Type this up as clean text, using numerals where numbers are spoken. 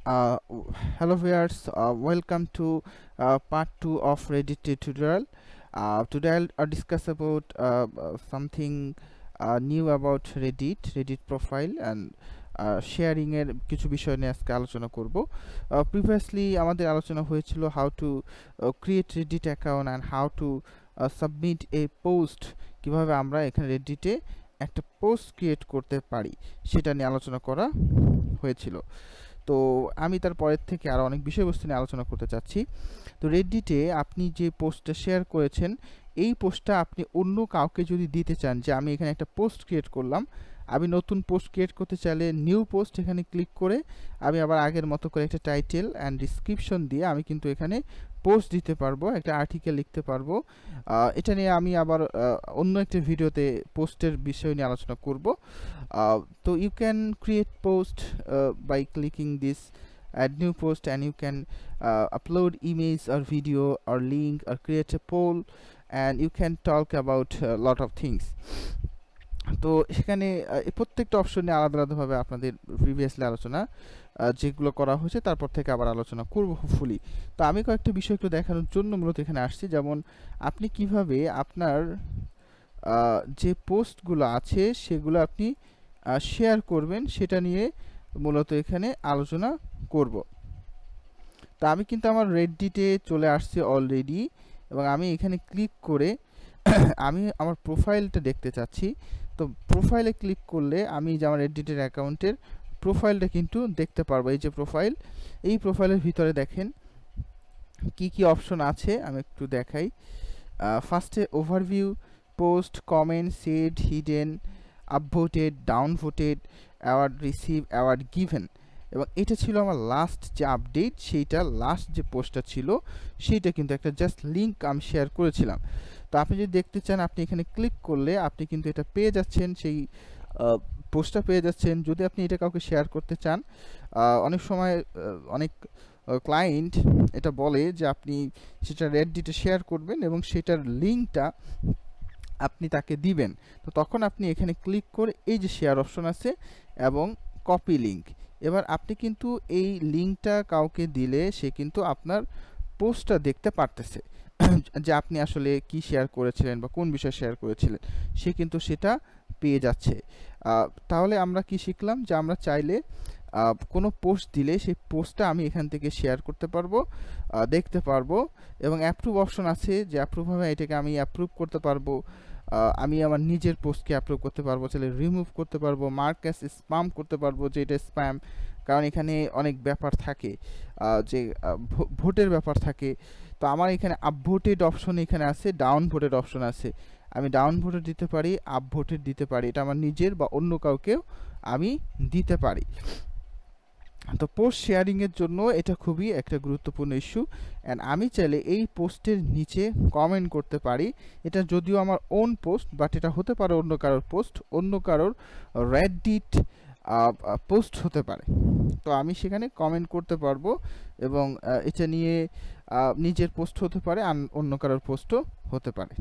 Uh, Hello viewers, welcome to part 2 of Reddit tutorial. Today I'll discuss about something new about Reddit profile and sharing এর কিছু বিষয় নিয়ে আজকে আলোচনা করব। Previously আমাদের আলোচনা হয়েছিল how to create Reddit account and how to submit a post, কিভাবে আমরা এখানে Reddit-এ একটা পোস্ট ক্রিয়েট করতে পারি সেটা নিয়ে আলোচনা করা হয়েছিল। তো আমি তার পরের থেকে আরও অনেক বিষয়বস্তু নিয়ে আলোচনা করতে চাচ্ছি। তো রেড্ডিটে আপনি যে পোস্টটা শেয়ার করেছেন, এই পোস্টটা আপনি অন্য কাউকে যদি দিতে চান, যে আমি এখানে একটা পোস্ট ক্রিয়েট করলাম, আমি নতুন পোস্ট ক্রিয়েট করতে চাইলে নিউ পোস্ট এখানে ক্লিক করে আমি আবার আগের মতো করে একটা টাইটেল অ্যান্ড ডিসক্রিপশন দিয়ে আমি কিন্তু এখানে পোস্ট দিতে পারবো, একটা আর্টিকেল লিখতে পারবো। এটা নিয়ে আমি আবার অন্য একটা ভিডিওতে পোস্টের বিষয় নিয়ে আলোচনা করব। So you can create post by clicking this add new post, and you can upload image or video or link or create a poll, and you can talk about a lot of things. তো সেখানে এই প্রত্যেকটা অপশনে আলাদা আলাদাভাবে আপনাদের previously আলোচনা যেগুলো করা হয়েছে তারপর থেকে আবার আলোচনা করব হোপফুলি। তো আমি কয়েকটা বিষয় একটু দেখানোর জন্য মূলত এখানে আসছি, যেমন আপনি কিভাবে আপনার যে পোস্টগুলো আছে সেগুলো আপনি শেয়ার করবেন সেটা নিয়ে মূলত এখানে আলোচনা করব। তো আমি কিন্তু আমার রেড্ডিটে চলে আসছি অলরেডি, এবং আমি এখানে ক্লিক করে আমি আমার প্রোফাইলটা দেখতে চাচ্ছি। তো প্রোফাইলে ক্লিক করলে আমি যে আমার রেড্ডিটের অ্যাকাউন্টের প্রোফাইলটা কিন্তু দেখতে পারবো। এই যে প্রোফাইল, এই প্রোফাইলের ভিতরে দেখেন কি কি অপশন আছে আমি একটু দেখাই। ফার্স্টে overview, post, comment, saved, hidden, upvoted, downvoted, award receive, award given. এবং এটা ছিল আমার লাস্ট যে আপডেট, সেইটা লাস্ট যে পোস্টটা ছিল সেইটা কিন্তু একটা জাস্ট লিঙ্ক আমি শেয়ার করেছিলাম। তো আপনি যদি দেখতে চান, আপনি এখানে ক্লিক করলে আপনি কিন্তু এটা পেয়ে যাচ্ছেন, সেই পোস্টটা পেয়ে যাচ্ছেন। যদি আপনি এটা কাউকে শেয়ার করতে চান, অনেক সময় অনেক ক্লায়েন্ট এটা বলে যে আপনি সেটা রেড্ডিটে শেয়ার করবেন এবং সেটার লিঙ্কটা আপনি তাকে দিবেন। তো তখন আপনি এখানে ক্লিক করে এই যে শেয়ার অপশন আছে এবং কপি লিঙ্ক, এবার আপনি কিন্তু এই লিঙ্কটা কাউকে দিলে সে কিন্তু আপনার পোস্টটা দেখতে পারতেছে যে আপনি আসলে কি শেয়ার করেছিলেন বা কোন বিষয়ে শেয়ার করেছিলেন, সে কিন্তু সেটা পেয়ে যাচ্ছে। তাহলে আমরা কি শিখলাম, যে আমরা চাইলে কোনো পোস্ট দিলে সেই পোস্টটা আমি এখান থেকে শেয়ার করতে পারবো, দেখতে পারবো, এবং অ্যাপ্রুভ অপশন আছে যে অ্যাপ্রুভ হবে, এটাকে আমি অ্যাপ্রুভ করতে পারবো। আমি আমার নিজের পোস্টকে অ্যাপ্রুভ করতে পারবো, চাইলে রিমুভ করতে পারবো, মার্ক অ্যাজ স্প্যাম করতে পারবো যে এটা স্প্যাম, কারণ এখানে অনেক ব্যাপার থাকে, যে ভোটের ব্যাপার থাকে। তো আমার এখানে আপভোটেড অপশন এখানে আছে, ডাউন ভোটেড অপশন আছে, আমি ডাউন ভোটেড দিতে পারি, আপ ভোটেড দিতে পারি, এটা আমার নিজের বা অন্য কাউকেও আমি দিতে পারি। তো পোস্ট শেয়ারিংয়ের জন্য এটা খুবই একটা গুরুত্বপূর্ণ ইস্যু। অ্যান্ড আমি চাইলে এই পোস্টের নিচে কমেন্ট করতে পারি। এটা যদিও আমার ওন পোস্ট, বাট এটা হতে পারে অন্য কারোর পোস্ট, অন্য কারোর রেড্ডিট পোস্ট হতে পারে। তো আমি সেখানে কমেন্ট করতে পারবো, এবং এটা নিয়ে নিজের পোস্ট হতে পারে, অন্য কারোর পোস্টও হতে পারে।